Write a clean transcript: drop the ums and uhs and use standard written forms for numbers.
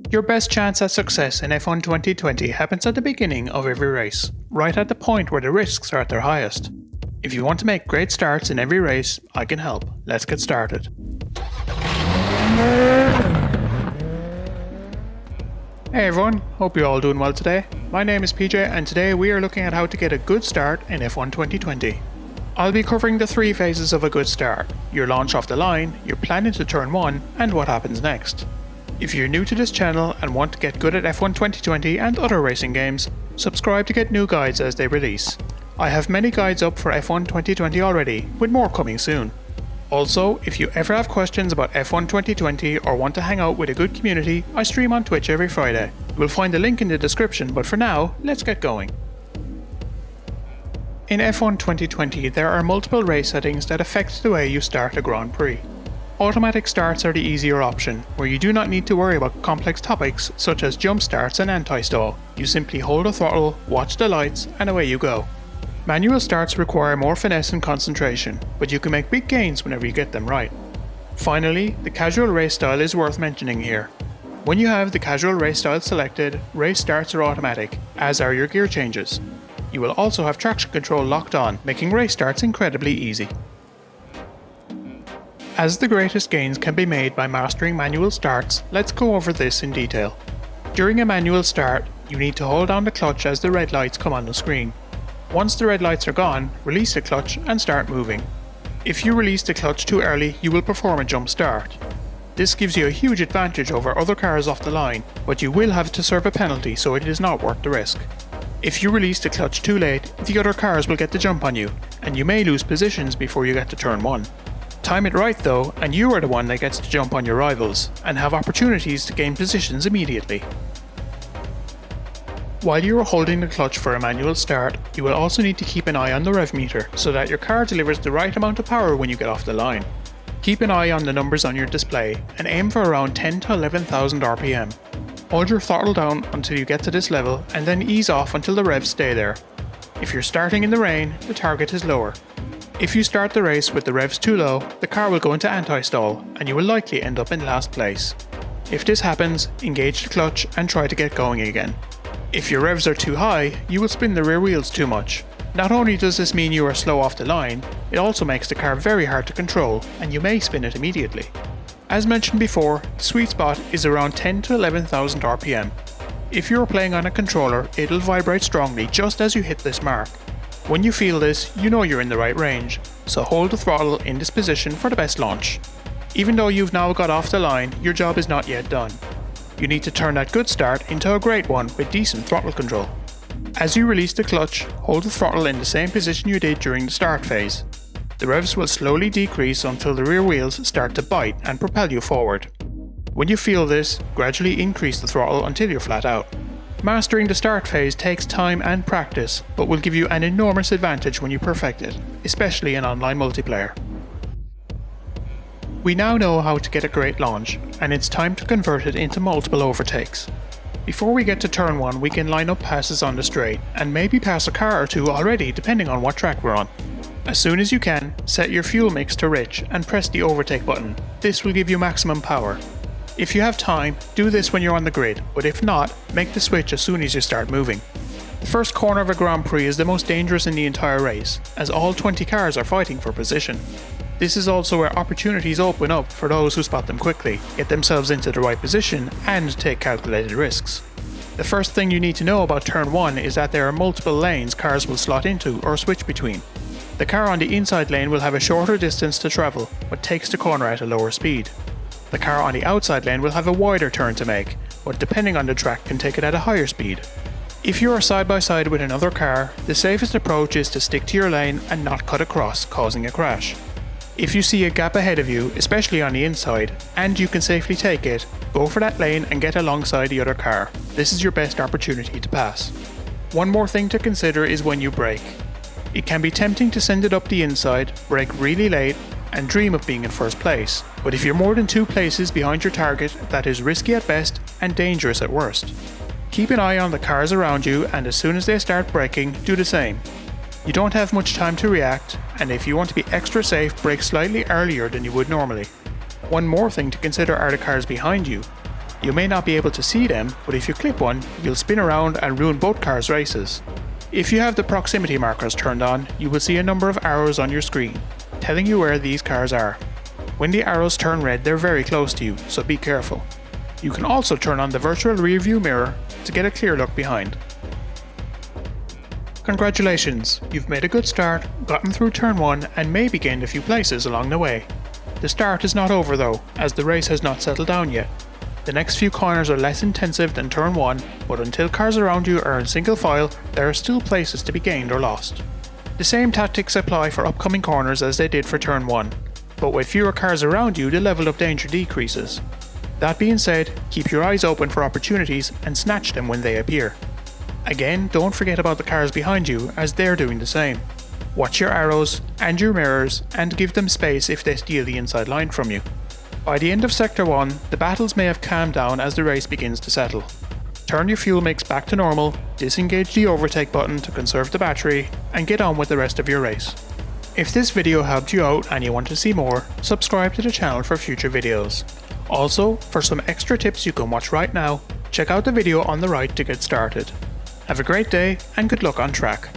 Your best chance at success in F1 2020 happens at the beginning of every race, right at the point where the risks are at their highest. If you want to make great starts in every race, I can help. Let's get started. Hey everyone, hope you're all doing well today. My name is PJ and today we are looking at how to get a good start in F1 2020. I'll be covering the 3 phases of a good start: your launch off the line, your plan into turn 1, and what happens next. If you're new to this channel and want to get good at F1 2020 and other racing games, subscribe to get new guides as they release. I have many guides up for F1 2020 already, with more coming soon. Also, if you ever have questions about F1 2020 or want to hang out with a good community, I stream on Twitch every Friday. You'll find the link in the description, but for now, let's get going. In F1 2020, there are multiple race settings that affect the way you start a Grand Prix. Automatic starts are the easier option, where you do not need to worry about complex topics such as jump starts and anti-stall. You simply hold the throttle, watch the lights, and away you go. Manual starts require more finesse and concentration, but you can make big gains whenever you get them right. Finally, the casual race style is worth mentioning here. When you have the casual race style selected, race starts are automatic, as are your gear changes. You will also have traction control locked on, making race starts incredibly easy. As the greatest gains can be made by mastering manual starts, let's go over this in detail. During a manual start, you need to hold down the clutch as the red lights come on the screen. Once the red lights are gone, release the clutch and start moving. If you release the clutch too early, you will perform a jump start. This gives you a huge advantage over other cars off the line, but you will have to serve a penalty, so it is not worth the risk. If you release the clutch too late, the other cars will get the jump on you, and you may lose positions before you get to turn 1. Time it right though, and you are the one that gets to jump on your rivals, and have opportunities to gain positions immediately. While you are holding the clutch for a manual start, you will also need to keep an eye on the rev meter, so that your car delivers the right amount of power when you get off the line. Keep an eye on the numbers on your display, and aim for around 10 to 11,000 RPM. Hold your throttle down until you get to this level, and then ease off until the revs stay there. If you're starting in the rain, the target is lower. If you start the race with the revs too low, the car will go into anti-stall, and you will likely end up in last place. If this happens, engage the clutch and try to get going again. If your revs are too high, you will spin the rear wheels too much. Not only does this mean you are slow off the line, it also makes the car very hard to control, and you may spin it immediately. As mentioned before, the sweet spot is around 10 to 11,000 RPM. If you are playing on a controller, it'll vibrate strongly just as you hit this mark. When you feel this, you know you're in the right range, so hold the throttle in this position for the best launch. Even though you've now got off the line, your job is not yet done. You need to turn that good start into a great one with decent throttle control. As you release the clutch, hold the throttle in the same position you did during the start phase. The revs will slowly decrease until the rear wheels start to bite and propel you forward. When you feel this, gradually increase the throttle until you're flat out. Mastering the start phase takes time and practice, but will give you an enormous advantage when you perfect it, especially in online multiplayer. We now know how to get a great launch, and it's time to convert it into multiple overtakes. Before we get to turn 1, we can line up passes on the straight, and maybe pass a car or two already depending on what track we're on. As soon as you can, set your fuel mix to rich and press the overtake button. This will give you maximum power. If you have time, do this when you're on the grid, but if not, make the switch as soon as you start moving. The first corner of a Grand Prix is the most dangerous in the entire race, as all 20 cars are fighting for position. This is also where opportunities open up for those who spot them quickly, get themselves into the right position, and take calculated risks. The first thing you need to know about turn 1 is that there are multiple lanes cars will slot into or switch between. The car on the inside lane will have a shorter distance to travel, but takes the corner at a lower speed. The car on the outside lane will have a wider turn to make, but depending on the track can take it at a higher speed. If you are side by side with another car, the safest approach is to stick to your lane and not cut across, causing a crash. If you see a gap ahead of you, especially on the inside, and you can safely take it, go for that lane and get alongside the other car. This is your best opportunity to pass. One more thing to consider is when you brake. It can be tempting to send it up the inside, brake really late, and dream of being in first place, but if you're more than 2 places behind your target, that is risky at best and dangerous at worst. Keep an eye on the cars around you, and as soon as they start braking, do the same. You don't have much time to react, and if you want to be extra safe, brake slightly earlier than you would normally. One more thing to consider are the cars behind you. You may not be able to see them, but if you clip one, you'll spin around and ruin both cars' races. If you have the proximity markers turned on, you will see a number of arrows on your screen, telling you where these cars are. When the arrows turn red, they're very close to you, so be careful. You can also turn on the virtual rear view mirror to get a clear look behind. Congratulations, you've made a good start, gotten through turn 1 and maybe gained a few places along the way. The start is not over though, as the race has not settled down yet. The next few corners are less intensive than turn 1, but until cars around you are in single file, there are still places to be gained or lost. The same tactics apply for upcoming corners as they did for turn 1, but with fewer cars around you the level of danger decreases. That being said, keep your eyes open for opportunities and snatch them when they appear. Again, don't forget about the cars behind you as they're doing the same. Watch your arrows and your mirrors and give them space if they steal the inside line from you. By the end of Sector 1, the battles may have calmed down as the race begins to settle. Turn your fuel mix back to normal, disengage the overtake button to conserve the battery, and get on with the rest of your race. If this video helped you out and you want to see more, subscribe to the channel for future videos. Also, for some extra tips you can watch right now, check out the video on the right to get started. Have a great day and good luck on track.